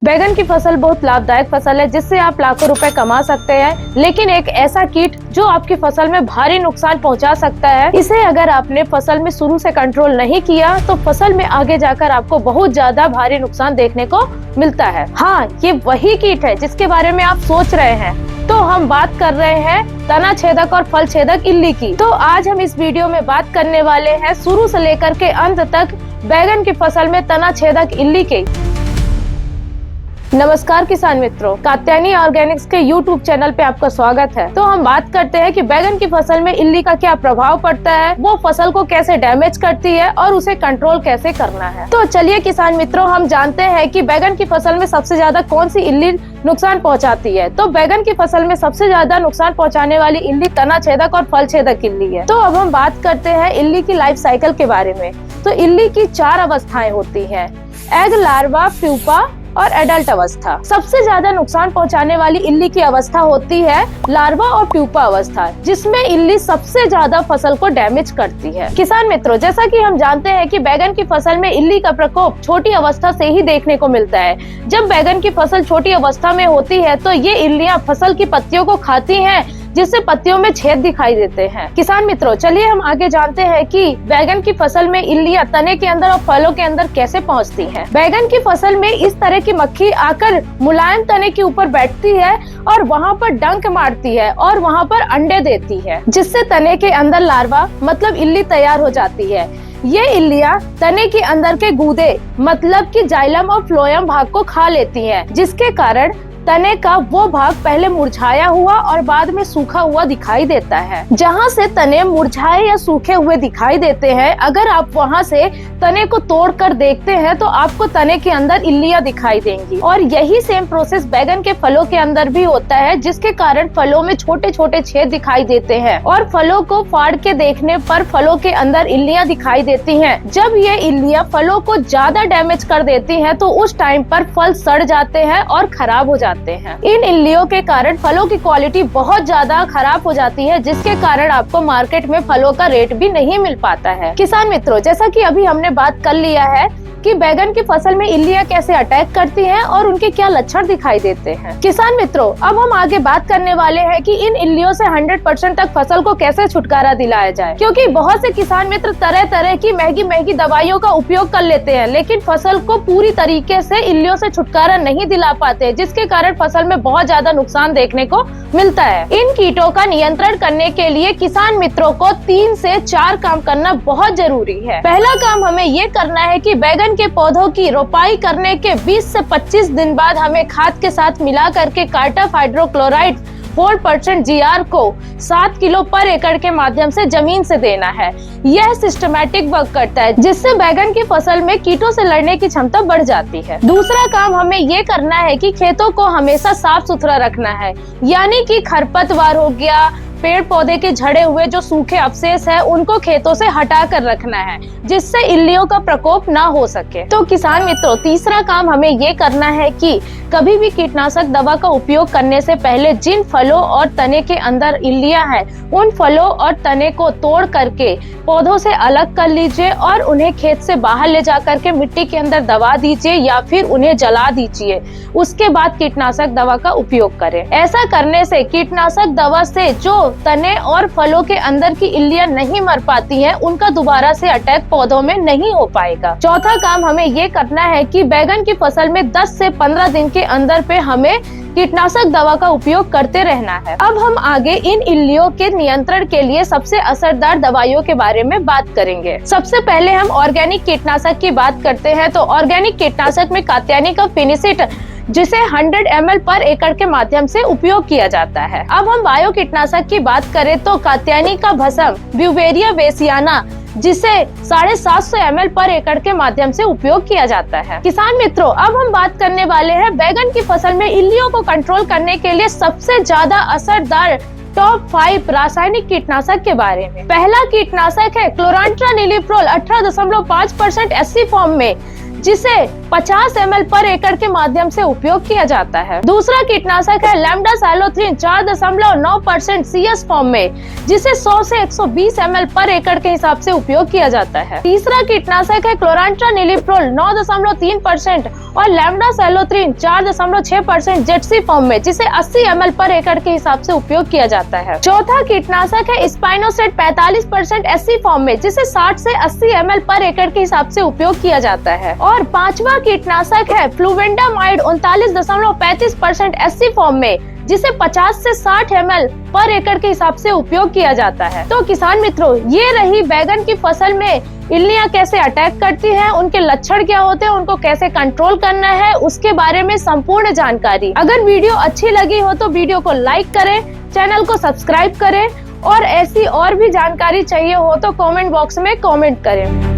बैगन की फसल बहुत लाभदायक फसल है जिससे आप लाखों रुपए कमा सकते हैं, लेकिन एक ऐसा कीट जो आपकी फसल में भारी नुकसान पहुंचा सकता है, इसे अगर आपने फसल में शुरू से कंट्रोल नहीं किया तो फसल में आगे जाकर आपको बहुत ज्यादा भारी नुकसान देखने को मिलता है। हाँ, ये वही कीट है जिसके बारे में आप सोच रहे हैं। तो हम बात कर रहे हैं तना छेदक और फल छेदक इल्ली की। तो आज हम इस वीडियो में बात करने वाले हैं शुरू से लेकर के अंत तक बैगन की फसल में तना छेदक इल्ली की। नमस्कार किसान मित्रों, कात्यायनी ऑर्गेनिक्स के YouTube चैनल पे आपका स्वागत है। तो हम बात करते हैं कि बैगन की फसल में इल्ली का क्या प्रभाव पड़ता है, वो फसल को कैसे डैमेज करती है और उसे कंट्रोल कैसे करना है। तो चलिए किसान मित्रों, हम जानते हैं कि बैगन की फसल में सबसे ज्यादा कौन सी इल्ली नुकसान पहुंचाती है। तो बैगन की फसल में सबसे ज्यादा नुकसान पहुंचाने वाली इल्ली तना छेदक और फल छेदक इल्ली है। तो अब हम बात करते हैं इल्ली की लाइफ साइकिल के बारे में। तो इल्ली की 4 अवस्थाएं होती हैं: एग, लार्वा, प्यूपा और एडल्ट अवस्था। सबसे ज्यादा नुकसान पहुंचाने वाली इल्ली की अवस्था होती है लार्वा और प्यूपा अवस्था, जिसमें इल्ली सबसे ज्यादा फसल को डैमेज करती है। किसान मित्रों, जैसा कि हम जानते हैं कि बैगन की फसल में इल्ली का प्रकोप छोटी अवस्था से ही देखने को मिलता है। जब बैगन की फसल छोटी अवस्था में होती है तो ये इल्लियां फसल की पत्तियों को खाती हैं, जिससे पत्तियों में छेद दिखाई देते हैं। किसान मित्रों, चलिए हम आगे जानते हैं कि बैगन की फसल में इल्लियां तने के अंदर और फलों के अंदर कैसे पहुंचती हैं। बैगन की फसल में इस तरह की मक्खी आकर मुलायम तने के ऊपर बैठती है और वहां पर डंक मारती है और वहां पर अंडे देती है, जिससे तने के अंदर लार्वा मतलब इल्ली तैयार हो जाती है। ये इल्लियां तने के अंदर के गूदे मतलब कि जाइलम और फ्लोएम भाग को खा लेती हैं, जिसके कारण तने का वो भाग पहले मुरझाया हुआ और बाद में सूखा हुआ दिखाई देता है। जहाँ से तने मुरझाए या सूखे हुए दिखाई देते हैं, अगर आप वहाँ से तने को तोड़ कर देखते हैं तो आपको तने के अंदर इल्लियां दिखाई देंगी। और यही सेम प्रोसेस बैगन के फलों के अंदर भी होता है, जिसके कारण फलों में छोटे छोटे छेद दिखाई देते हैं और फलों को फाड़ के देखने पर फलों के अंदर इल्लियां दिखाई देती हैं। जब ये इल्लियां फलों को ज्यादा डैमेज कर देती हैं तो उस टाइम पर फल सड़ जाते हैं और खराब हो जाते हैं। इन इल्लियों के कारण फलों की क्वालिटी बहुत ज्यादा खराब हो जाती है, जिसके कारण आपको मार्केट में फलों का रेट भी नहीं मिल पाता है। किसान मित्रों, जैसा कि अभी हमने बात कर लिया है कि बैगन की फसल में इल्लियां कैसे अटैक करती हैं और उनके क्या लक्षण दिखाई देते हैं। किसान मित्रों, अब हम आगे बात करने वाले हैं कि इन इल्लियों से 100% तक फसल को कैसे छुटकारा दिलाया जाए, क्योंकि बहुत से किसान मित्र तरह तरह की महंगी महंगी दवाइयों का उपयोग कर लेते हैं, लेकिन फसल को पूरी तरीके से इल्लियों से छुटकारा नहीं दिला पाते, जिसके कारण फसल में बहुत ज्यादा नुकसान देखने को मिलता है। इन कीटों का नियंत्रण करने के लिए किसान मित्रों को 3 से 4 काम करना बहुत जरूरी है। पहला काम हमें ये करना है कि बैगन के पौधों की रोपाई करने के 20 से 25 दिन बाद हमें खाद के साथ मिला करके कार्टाफ हाइड्रोक्लोराइड 4% GR को 7 किलो पर एकड़ के माध्यम से जमीन से देना है। यह सिस्टमैटिक वर्क करता है, जिससे बैगन की फसल में कीटों से लड़ने की क्षमता बढ़ जाती है। दूसरा काम हमें ये करना है कि खेतों को हमेशा साफ सुथरा रखना है, यानी कि खरपतवार हो गया, पेड़ पौधे के झड़े हुए जो सूखे अवशेष है, उनको खेतों से हटा कर रखना है, जिससे इल्लियों का प्रकोप ना हो सके। तो किसान मित्रों, तीसरा काम हमें ये करना है कि कभी भी कीटनाशक दवा का उपयोग करने से पहले जिन फलों और तने के अंदर इल्लियां हैं, उन फलों और तने को तोड़ करके पौधों से अलग कर लीजिए और उन्हें खेत से बाहर ले जा करके मिट्टी के अंदर दबा दीजिए या फिर उन्हें जला दीजिए। उसके बाद कीटनाशक दवा का उपयोग करें। ऐसा करने से कीटनाशक दवा से जो तने और फलों के अंदर की इल्लियां नहीं मर पाती हैं, उनका दोबारा से अटैक पौधों में नहीं हो पाएगा। चौथा काम हमें ये करना है कि बैगन की फसल में 10 से 15 दिन के अंदर पे हमें कीटनाशक दवा का उपयोग करते रहना है। अब हम आगे इन इल्लियों के नियंत्रण के लिए सबसे असरदार दवाइयों के बारे में बात करेंगे। सबसे पहले हम ऑर्गेनिक कीटनाशक की बात करते हैं। तो ऑर्गेनिक कीटनाशक में कात्यायनी का फिनिसिट, जिसे 100 ml पर एकड़ के माध्यम से उपयोग किया जाता है। अब हम बायो कीटनाशक की बात करें तो कात्यायनी का भस्म ब्यूवेरिया बेसियाना, जिसे 750 ml पर एकड़ के माध्यम से उपयोग किया जाता है। किसान मित्रों, अब हम बात करने वाले हैं बैगन की फसल में इल्लियों को कंट्रोल करने के लिए सबसे ज्यादा असरदार टॉप 5 रासायनिक कीटनाशक के बारे में। पहला कीटनाशक है क्लोरांट्रानिलिप्रोल 18.5% SC फॉर्म में, जिसे 50 ml पर एकड़ के माध्यम से उपयोग किया जाता है। दूसरा कीटनाशक है लैम्डासाइलोथ्रिन 4.9% CS फॉर्म में, जिसे 100 से 120 ml पर एकड़ के हिसाब से उपयोग किया जाता है। तीसरा कीटनाशक है क्लोरांट्रानिलिप्रोल 9.3% और लैम्डासाइलोथ्रिन 4.6% ZC फॉर्म में, जिसे 80 ml पर एकड़ के हिसाब से उपयोग किया जाता है। चौथा कीटनाशक है स्पाइनोसेट 45% SC फॉर्म में, जिसे 60 से 80 ml पर एकड़ के हिसाब से उपयोग किया जाता है। और पांचवा कीटनाशक है फ्लुवेंडामाइड 39.35% SC फॉर्म में, जिसे 50 से 60 ml पर एकड़ के हिसाब से उपयोग किया जाता है। तो किसान मित्रों, ये रही बैगन की फसल में इल्लियां कैसे अटैक करती हैं, उनके लक्षण क्या होते हैं, उनको कैसे कंट्रोल करना है, उसके बारे में संपूर्ण जानकारी। अगर वीडियो अच्छी लगी हो तो वीडियो को लाइक करें, चैनल को सब्सक्राइब करें और ऐसी और भी जानकारी चाहिए हो तो कमेंट बॉक्स में कमेंट करें।